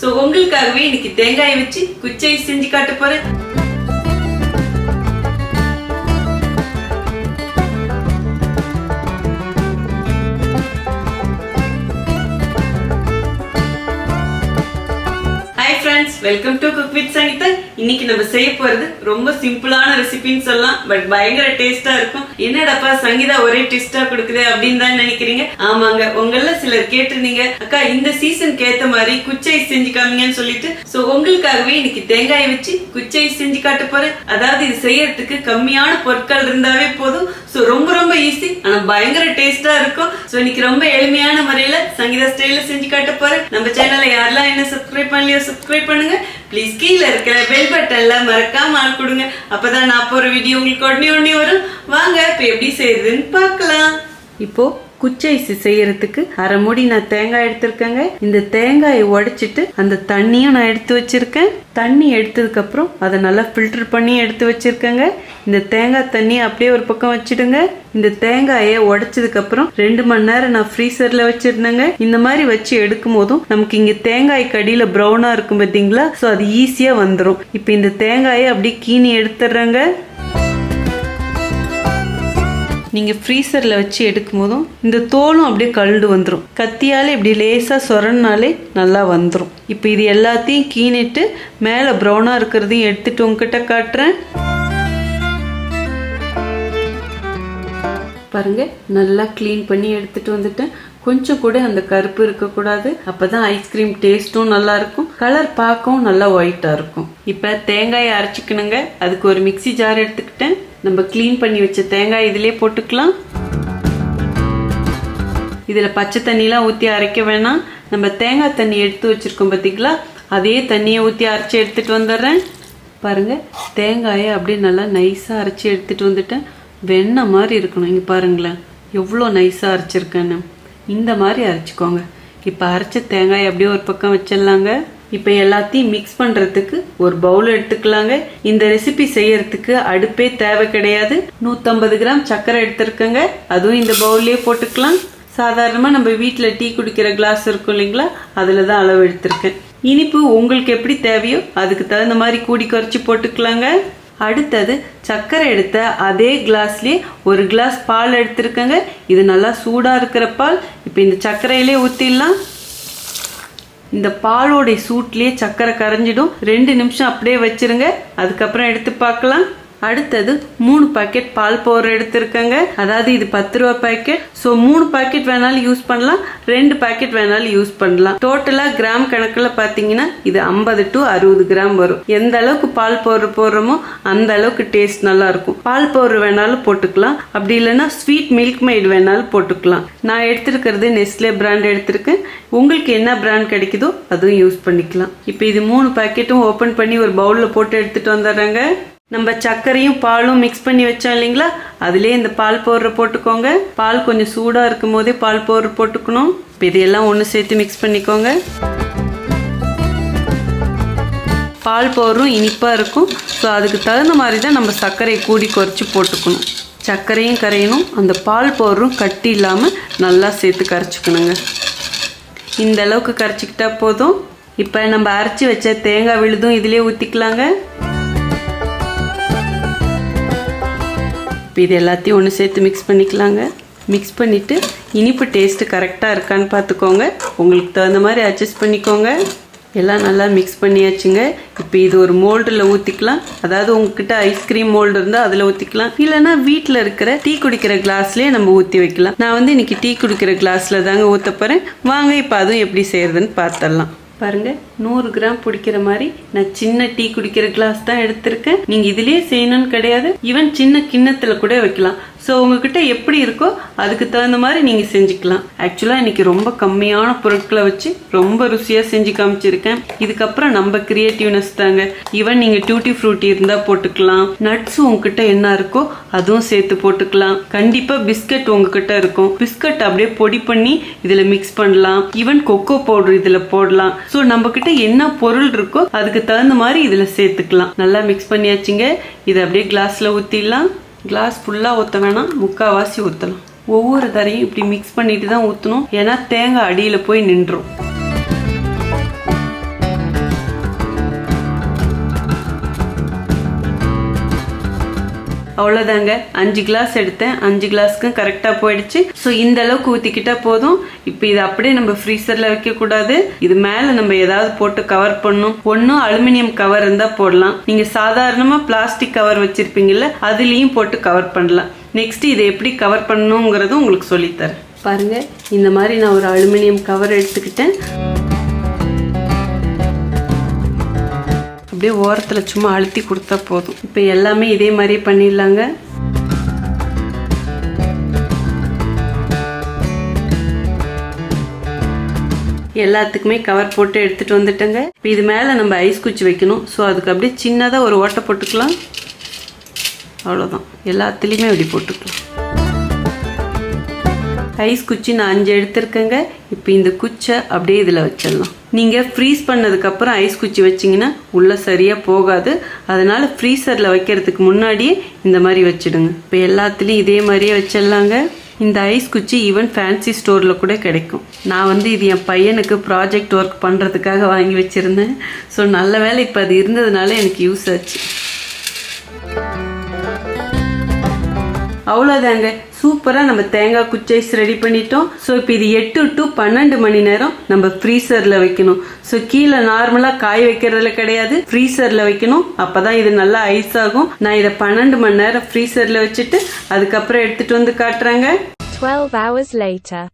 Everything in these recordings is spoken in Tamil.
சோ உங்களுக்காகவே இன்னைக்கு தேங்காயை வச்சு குச்சை செஞ்சு காட்ட போறேன். Welcome to cook with Sangeetha. இன்னைக்கு நம்ம செய்ய போறது ரொம்ப சிம்பிளான ரெசிபின்னு சொல்லலாம், பட் பயங்கர டேஸ்டா இருக்கும். என்னடாப்பா சங்கீதா ஒரே டேஸ்டா கொடுக்குது அப்படின்னு தான் நினைக்கிறீங்க. ஆமாங்க, உங்கள சிலர் கேட்டிருந்தீங்க, அக்கா இந்த சீசனுக்கு ஏத்த மாதிரி குச்சை செஞ்சு காமிங்கன்னு சொல்லிட்டு. சோ உங்களுக்காகவே இன்னைக்கு தேங்காயை வச்சு குச்சை செஞ்சு காட்ட போறேன். அதாவது இது செய்யறதுக்கு கம்மியான பொருட்கள் இருந்தாவே போதும். சோ ரொம்ப ரொம்ப ஈஸி, ஆனா பயங்கர டேஸ்டா இருக்கும். சோ இன்னைக்கு ரொம்ப எளிமையான முறையில சங்கீதா ஸ்டைல்ல செஞ்சு காட்ட போறேன். நம்ம சேனலை யாரெல்லாம் என்ன சப்ஸ்கிரைப் பண்ணலையோ சப்ஸ்கிரைப் பண்ணுங்க. ப்ளீஸ் கீழே இருக்கிற பெல் பட்டன்ல மறக்காம ஆள் கொடுங்க. அப்பதான் நான் போற வீடியோ உங்களுக்கு உடனே வரும். வாங்க இப்ப எப்படி செய்யறதுன்னு பார்க்கலாம். இப்போ குச்சை செய்யறதுக்கு அரை மூடி நான் தேங்காய் எடுத்திருக்கேங்க. இந்த தேங்காயை உடைச்சிட்டு அந்த தண்ணியும் நான் எடுத்து வச்சிருக்கேன். தண்ணி எடுத்ததுக்கு அப்புறம் அதை நல்லா ஃபில்டர் பண்ணி எடுத்து வச்சிருக்கேங்க. இந்த தேங்காய் தண்ணியை அப்படியே ஒரு பக்கம் வச்சிடுங்க. இந்த தேங்காயை உடைச்சதுக்கு அப்புறம் 2 மணி நேரம் நான் ஃப்ரீசர்ல வச்சிருந்தேங்க. இந்த மாதிரி வச்சு எடுக்கும் போதும் நமக்கு இங்க தேங்காய் கடியில ப்ரௌனா இருக்கும் பார்த்தீங்களா, ஸோ அது ஈஸியா வந்துடும். இப்போ இந்த தேங்காயை அப்படியே கீனி எடுத்துடுறேங்க. நீங்க ஃப்ரீசர்ல வச்சு எடுக்கும் போதும் இந்த தோலும் அப்படியே கழுண்டு வந்துடும். கத்தியாலே இப்படி லேசா சொரனாலே நல்லா வந்துடும். இப்போ இது எல்லாத்தையும் கீனிட்டு மேலே ப்ரௌனா இருக்கிறதையும் எடுத்துட்டு உங்ககிட்ட காட்டுறேன். பாருங்க, நல்லா கிளீன் பண்ணி எடுத்துட்டு வந்துட்டேன். கொஞ்சம் கூட அந்த கருப்பு இருக்கக்கூடாது, அப்பதான் ஐஸ்கிரீம் டேஸ்டும் நல்லா இருக்கும், கலர் பார்க்கவும் நல்லா ஒயிட்டா இருக்கும். இப்ப தேங்காயை அரைச்சிக்கணுங்க. அதுக்கு ஒரு மிக்சி ஜார் எடுத்துக்கிட்டேன். நம்ம கிளீன் பண்ணி வச்ச தேங்காய் இதிலே போட்டுக்கலாம். இதுல பச்சை தண்ணிலாம் ஊற்றி அரைக்க வேணாம். நம்ம தேங்காய் தண்ணி எடுத்து வச்சிருக்கோம் பார்த்தீங்களா, அதே தண்ணியை ஊற்றி அரைச்சி எடுத்துட்டு வந்துடுறேன். பாருங்க, தேங்காயை அப்படியே நல்லா நைஸா அரைச்சி எடுத்துட்டு வந்துட்டேன். வெண்ணெய் மாதிரி இருக்கணும். இங்க பாருங்களேன் எவ்வளோ நைஸா அரைச்சிருக்கேன்னு. இந்த மாதிரி அரைச்சிக்கோங்க. இப்போ அரைச்ச தேங்காய் அப்படியே ஒரு பக்கம் வச்சிடலாங்க. இப்போ எல்லாத்தையும் மிக்ஸ் பண்றதுக்கு ஒரு பவுல் எடுத்துக்கலாங்க. இந்த ரெசிபி செய்யறதுக்கு அடுப்பே தேவை கிடையாது. 150 கிராம் சர்க்கரை எடுத்திருக்கேங்க. அதுவும் இந்த பவுல்லே போட்டுக்கலாம். சாதாரணமா நம்ம வீட்டுல டீ குடிக்கிற கிளாஸ் இருக்கும் இல்லைங்களா, அதுலதான் அளவு எடுத்திருக்கேன். இனிப்பு உங்களுக்கு எப்படி தேவையோ அதுக்கு தகுந்த மாதிரி கூடி குறைச்சி போட்டுக்கலாங்க. அடுத்தது சர்க்கரை எடுத்த அதே கிளாஸ்லயே ஒரு கிளாஸ் பால் எடுத்திருக்கேங்க. இது நல்லா சூடா இருக்கிற பால். இப்போ இந்த சர்க்கரையிலே ஊத்திடலாம். இந்த பாலோடைய சூட்லயே சர்க்கரை கரைஞ்சிடும். 2 நிமிஷம் அப்படியே வச்சிருங்க. அதுக்கப்புறம் எடுத்து பார்க்கலாம். அடுத்தது 3 பாக்கெட் பால் பவுடர் எடுத்திருக்கேங்க. அதாவது இது 10 ரூபா பாக்கெட். ஸோ 3 பாக்கெட் வேணாலும் யூஸ் பண்ணலாம், 2 பாக்கெட் வேணாலும் யூஸ் பண்ணலாம். டோட்டலா கிராம் கணக்குல பாத்தீங்கன்னா இது 50 to 60 கிராம் வரும். எந்த அளவுக்கு பால் பவுடர் போடுறோமோ அந்த அளவுக்கு டேஸ்ட் நல்லா இருக்கும். பால் பவுடர் வேணாலும் போட்டுக்கலாம், அப்படி இல்லைன்னா ஸ்வீட் மில்க் மெய்டு வேணாலும் போட்டுக்கலாம். நான் எடுத்திருக்கிறது நெஸ்லே பிராண்ட் எடுத்திருக்கேன். உங்களுக்கு என்ன பிராண்ட் கிடைக்குதோ அதுவும் யூஸ் பண்ணிக்கலாம். இப்போ இது 3 பாக்கெட்டும் ஓபன் பண்ணி ஒரு பவுல்ல போட்டு எடுத்துட்டு வந்துடுறேங்க. நம்ம சர்க்கரையும் பாலும் மிக்ஸ் பண்ணி வச்சோம் இல்லைங்களா, அதுலேயே இந்த பால் பவுடரை போட்டுக்கோங்க. பால் கொஞ்சம் சூடாக இருக்கும் போதே பால் பவுடர் போட்டுக்கணும். இப்போ இதையெல்லாம் ஒன்று சேர்த்து மிக்ஸ் பண்ணிக்கோங்க. பால் பவுடரும் இனிப்பாக இருக்கும். ஸோ அதுக்கு தகுந்த மாதிரி தான் நம்ம சர்க்கரையை கூடி குறைச்சி போட்டுக்கணும். சர்க்கரையும் கரையணும், அந்த பால் பவுடரும் கட்டி இல்லாமல் நல்லா சேர்த்து கரைச்சிக்கணுங்க. இந்த அளவுக்கு கரைச்சிக்கிட்டா போதும். இப்போ நம்ம அரைச்சி வச்ச தேங்காய் விழுதும் இதிலே ஊற்றிக்கலாங்க. இப்போ இது எல்லாத்தையும் ஒன்று சேர்த்து மிக்ஸ் பண்ணிக்கலாங்க. மிக்ஸ் பண்ணிவிட்டு இனிப்பு டேஸ்ட்டு கரெக்டாக இருக்கான்னு பார்த்துக்கோங்க. உங்களுக்கு தகுந்த மாதிரி அட்ஜஸ்ட் பண்ணிக்கோங்க. எல்லாம் நல்லா மிக்ஸ் பண்ணியாச்சுங்க. இப்போ இது ஒரு மோல்டில் ஊற்றிக்கலாம். அதாவது உங்ககிட்ட ஐஸ்கிரீம் மோல்டு இருந்தால் அதில் ஊற்றிக்கலாம், இல்லைன்னா வீட்டில் இருக்கிற டீ குடிக்கிற கிளாஸ்லேயே நம்ம ஊற்றி வைக்கலாம். நான் வந்து இன்னைக்கு டீ குடிக்கிற கிளாஸில் தாங்க ஊற்ற போகிறேன். வாங்க இப்போ அதுவும் எப்படி செய்யறதுன்னு பார்த்துடலாம். பாருங்க, 100 கிராம் பிடிக்கிற மாதிரி நான் சின்ன டீ குடிக்கிற கிளாஸ் தான் எடுத்திருக்கேன். நீங்க இதுலயே செய்யணும்னு கிடையாது, ஈவன் சின்ன கிண்ணத்துல கூட வைக்கலாம். ஸோ உங்ககிட்ட எப்படி இருக்கோ அதுக்கு தகுந்த மாதிரி நீங்க செஞ்சுக்கலாம். ஆக்சுவலா இன்னைக்கு ரொம்ப கம்மியான பொருட்களை வச்சு ரொம்ப ருசியா செஞ்சு காமிச்சிருக்கேன். இதுக்கப்புறம் நம்ம கிரியேட்டிவ்னஸ் தாங்க. ஈவன் நீங்க டியூட்டி ஃப்ரூட்டி இருந்தா போட்டுக்கலாம், நட்ஸ் உங்ககிட்ட என்ன இருக்கோ அதுவும் சேர்த்து போட்டுக்கலாம். கண்டிப்பா பிஸ்கட் உங்ககிட்ட இருக்கும், பிஸ்கட் அப்படியே பொடி பண்ணி இதுல மிக்ஸ் பண்ணலாம். ஈவன் கொக்கோ பவுடர் இதுல போடலாம். ஸோ நம்ம கிட்ட என்ன பொருள் இருக்கோ அதுக்கு தகுந்த மாதிரி இதுல சேர்த்துக்கலாம். நல்லா மிக்ஸ் பண்ணியாச்சுங்க. இதை அப்படியே கிளாஸ்ல ஊத்திடலாம். கிளாஸ் ஃபுல்லா ஊற்ற வேணாம், முக்கால்வாசி ஊற்றலாம். ஒவ்வொரு தரையும் இப்படி மிக்ஸ் பண்ணிட்டு தான் ஊற்றணும், ஏன்னா தேங்காய் அடியில் போய் நின்றும். அவ்வளோதாங்க, 5 கிளாஸ் எடுத்தேன், 5 கிளாஸ்க்கும் கரெக்டாக போயிடுச்சு. ஸோ இந்த அளவுக்கு ஊற்றிக்கிட்டா போதும். இப்போ இது அப்படியே நம்ம ஃப்ரீசரில் வைக்கக்கூடாது. இது மேலே நம்ம ஏதாவது போட்டு கவர் பண்ணணும். ஒன்றும் அலுமினியம் கவர் இருந்தால் போடலாம். நீங்கள் சாதாரணமாக பிளாஸ்டிக் கவர் வச்சுருப்பீங்கள்ல, அதுலேயும் போட்டு கவர் பண்ணலாம். நெக்ஸ்ட் இதை எப்படி கவர் பண்ணணுங்கிறதும் உங்களுக்கு சொல்லித்தரேன். பாருங்கள், இந்த மாதிரி நான் ஒரு அலுமினியம் கவர் எடுத்துக்கிட்டேன். அப்படியே ஓரத்தில் சும்மா அழுத்தி கொடுத்தா போதும். இப்போ எல்லாமே இதே மாதிரி பண்ணிடலாங்க. எல்லாத்துக்குமே கவர் போட்டு எடுத்துகிட்டு வந்துட்டேங்க. இப்போ இது மேலே நம்ம ஐஸ் குச்சி வைக்கணும். ஸோ அதுக்கு அப்படியே சின்னதாக ஒரு ஓட்டை போட்டுக்கலாம். அவ்வளோதான், எல்லாத்துலேயுமே அப்படி போட்டுக்கலாம். ஐஸ் குச்சி நான் 5 எடுத்திருக்கேங்க. இப்போ இந்த குச்சை அப்படியே இதில் வச்சிடலாம். நீங்கள் ஃப்ரீஸ் பண்ணதுக்கப்புறம் ஐஸ் குச்சி வச்சிங்கன்னா உள்ளே சரியாக போகாது. அதனால் ஃப்ரீசரில் வைக்கிறதுக்கு முன்னாடியே இந்த மாதிரி வச்சுடுங்க. இப்போ எல்லாத்துலேயும் இதே மாதிரியே வச்சிடலாங்க. இந்த ஐஸ் குச்சி ஈவன் ஃபேன்சி ஸ்டோரில் கூட கிடைக்கும். நான் இது என் பையனுக்கு ப்ராஜெக்ட் ஒர்க் பண்ணுறதுக்காக வாங்கி வச்சுருந்தேன். ஸோ நல்ல வேலை இப்போ அது இருந்ததுனால எனக்கு யூஸ் ஆச்சு. அவ்வளோதாங்க, சூப்பராக நம்ம தேங்காய் குச்சி ஐஸ் ரெடி பண்ணிட்டோம். ஸோ இப்போ இது 8 to 12 மணி நேரம் நம்ம ஃப்ரீசரில் வைக்கணும். ஸோ கீழே நார்மலாக காய வைக்கிறதுல கிடையாது, ஃப்ரீசரில் வைக்கணும். அப்போ தான் இது நல்லா ஐஸ் ஆகும். நான் இதை 12 மணி நேரம் ஃப்ரீசரில் வச்சுட்டு அதுக்கப்புறம் எடுத்துகிட்டு வந்து காட்டுறேங்க. 12 hours later.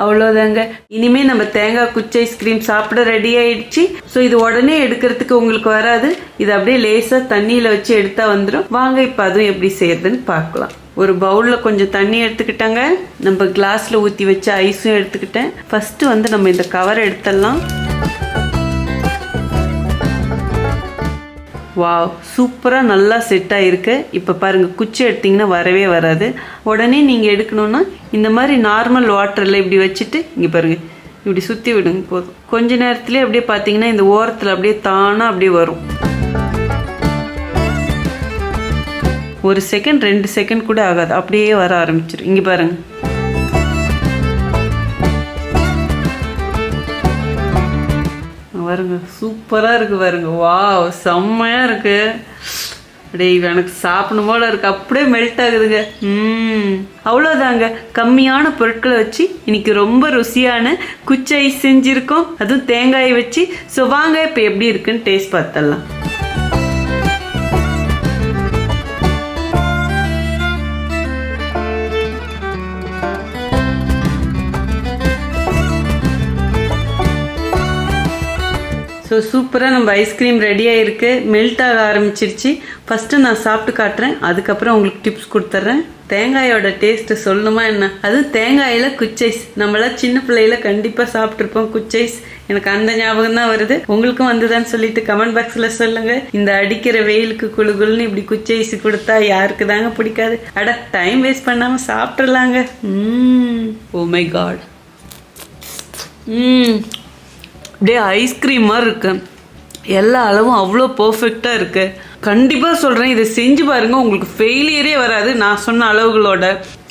அவ்வளோதாங்க, இனிமே நம்ம தேங்காய் குச்சி ஐஸ்கிரீம் சாப்பிட ரெடி ஆயிடுச்சு. ஸோ இது உடனே எடுக்கிறதுக்கு உங்களுக்கு வராது. இது அப்படியே லேசாக தண்ணியில் வச்சு எடுத்தா வந்துடும். வாங்க இப்போ அதுவும் எப்படி செய்யறதுன்னு பார்க்கலாம். ஒரு பவுலில் கொஞ்சம் தண்ணி எடுத்துக்கிட்டாங்க. நம்ம கிளாஸில் ஊற்றி வச்ச ஐஸும் எடுத்துக்கிட்டேன். ஃபஸ்ட்டு நம்ம இந்த கவர் எடுத்துடலாம். வாவ், சூப்பராக நல்லா செட் ஆகிருக்கு. இப்போ பாருங்கள், குச்சி எடுத்திங்கன்னா வரவே வராது. உடனே நீங்கள் எடுக்கணுன்னா இந்த மாதிரி நார்மல் வாட்டரில் இப்படி வச்சுட்டு இங்கே பாருங்கள், இப்படி சுற்றி விடுங்க போதும். கொஞ்ச நேரத்துலேயே அப்படியே பார்த்தீங்கன்னா இந்த ஓரத்தில் அப்படியே தானாக அப்படியே வரும். 1 செகண்ட் 2 செகண்ட் கூட ஆகாது, அப்படியே வர ஆரம்பிச்சிடும். இங்கே பாருங்கள், பாருங்க, சூப்பராக இருக்குது பாருங்க. வாவ், செம்மையாக இருக்கு. அப்படியே எனக்கு சாப்பிடும் போல இருக்கு. அப்படியே மெல்ட் ஆகுதுங்க. அவ்வளோதாங்க, கம்மியான பொருட்களை வச்சு இன்னைக்கு ரொம்ப ருசியான குச்சி ஐஸ் செஞ்சுருக்கோம், அதுவும் தேங்காயை வச்சு. ஸோ வாங்க இப்போ எப்படி இருக்குன்னு டேஸ்ட் பார்த்தலாம். ஸோ சூப்பராக நம்ம ஐஸ்கிரீம் ரெடியாக இருக்குது. மெல்ட் ஆக ஆரம்பிச்சிருச்சு. ஃபஸ்ட்டு நான் சாப்பிட்டு காட்டுறேன், அதுக்கப்புறம் உங்களுக்கு டிப்ஸ் கொடுத்துட்றேன். தேங்காயோட டேஸ்ட்டு சொல்லணுமா என்ன? அதுவும் தேங்காயில் குச்சைஸ். நம்மளாம் சின்ன பிள்ளையில கண்டிப்பாக சாப்பிட்ருப்போம் குச்சைஸ். எனக்கு அந்த ஞாபகம் தான் வருது. உங்களுக்கும் வந்துதான்னு சொல்லிட்டு கமெண்ட் பாக்ஸில் சொல்லுங்கள். இந்த அடிக்கிற வெயிலுக்கு குளுகுள்னு இப்படி குச்சைஸ் கொடுத்தா யாருக்கு தாங்க பிடிக்காது? அட, டைம் வேஸ்ட் பண்ணாமல் சாப்பிட்றலாங்க. ஓ மை காட், அப்படியே ஐஸ்கிரீம் மாதிரி இருக்கு. எல்லா அளவும் அவ்வளோ பர்ஃபெக்டாக இருக்கு. கண்டிப்பாக சொல்கிறேன், இதை செஞ்சு பாருங்கள், உங்களுக்கு ஃபெயிலியரே வராது. நான் சொன்ன அளவுகளோட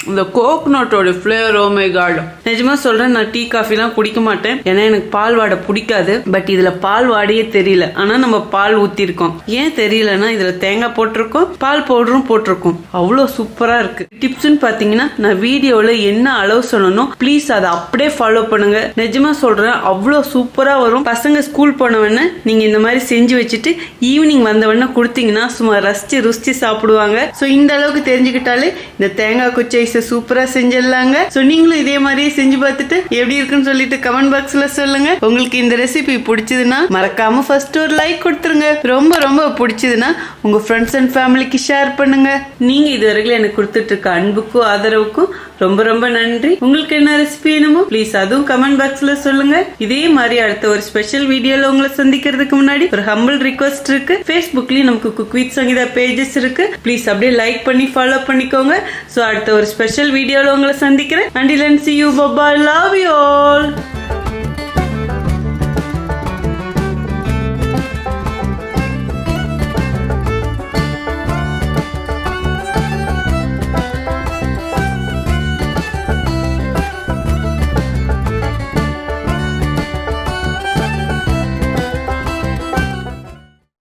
இந்த கோகனட்டோட ஃப்ளேவர், ஓ மை காட், நிஜமாக சொல்கிறேன். நான் டீ காஃபிலாம் குடிக்க மாட்டேன், ஏன்னா எனக்கு பால் வாடை பிடிக்காது. பட் இதில் பால் வாடையே தெரியல. ஆனால் நம்ம பால் ஊற்றிருக்கோம். ஏன் தெரியலன்னா இதில் தேங்காய் போட்டிருக்கோம், பால் பவுடரும் போட்டிருக்கோம். அவ்வளோ சூப்பராக இருக்குது. டிப்ஸ்ன்னு பார்த்தீங்கன்னா நான் வீடியோவில் என்ன அளவு சொல்லணும், ப்ளீஸ் அதை அப்படியே ஃபாலோ பண்ணுங்க. நிஜமாக சொல்கிறேன், அவ்வளோ சூப்பராக வரும். பசங்க ஸ்கூல் போனவொடனே நீங்கள் இந்த மாதிரி செஞ்சு வச்சுட்டு ஈவினிங் வந்தவொடனே கொடுத்தீங்கன்னா சும்மா ரசிச்சு ருசிச்சு சாப்பிடுவாங்க. ஸோ இந்த அளவுக்கு தெரிஞ்சுக்கிட்டாலே இந்த தேங்காய் குச்சி சூப்பரா செஞ்சிடலாங்க. சோ நீங்களும் இதே மாதிரியே செஞ்சு பார்த்துட்டு எப்படி இருக்குன்னு சொல்லிட்டு கமெண்ட் பாக்ஸ்ல சொல்லுங்க. உங்களுக்கு இந்த ரெசிபி பிடிச்சதுன்னா மறக்காம ஃபர்ஸ்ட் ஒரு லைக் கொடுத்துருங்க. ரொம்ப ரொம்ப பிடிச்சதுன்னா உங்க ஃப்ரெண்ட்ஸ் அண்ட் ஃபேமிலிக்கு ஷேர் பண்ணுங்க. நீங்க இதுவரைக்கும் எனக்கு கொடுத்துட்டு இருக்க அன்புக்கும் ஆதரவுக்கும் ரொம்ப ரொம்ப நன்றி. உங்களுக்கு என்ன ரெசிபி வேணுமோ ப்ளீஸ் அதுவும் கமெண்ட் பாக்ஸ்ல சொல்லுங்க. இதே மாதிரி அடுத்த ஒரு ஸ்பெஷல் வீடியோல உங்களை சந்திக்கிறதுக்கு முன்னாடி ஒரு ஹம்பிள் ரிக்வெஸ்ட் இருக்கு. ஃபேஸ்புக்லயும் நமக்கு குக் வித் சங்கீதா பேஜஸ் இருக்கு. ப்ளீஸ் அப்படியே லைக் பண்ணி ஃபாலோ பண்ணிக்கோங்க. சோ அடுத்த ஒரு ஸ்பெஷல் வீடியோல உங்களை சந்திக்கிறேன். Until then, see you. Bye bye. Love you all.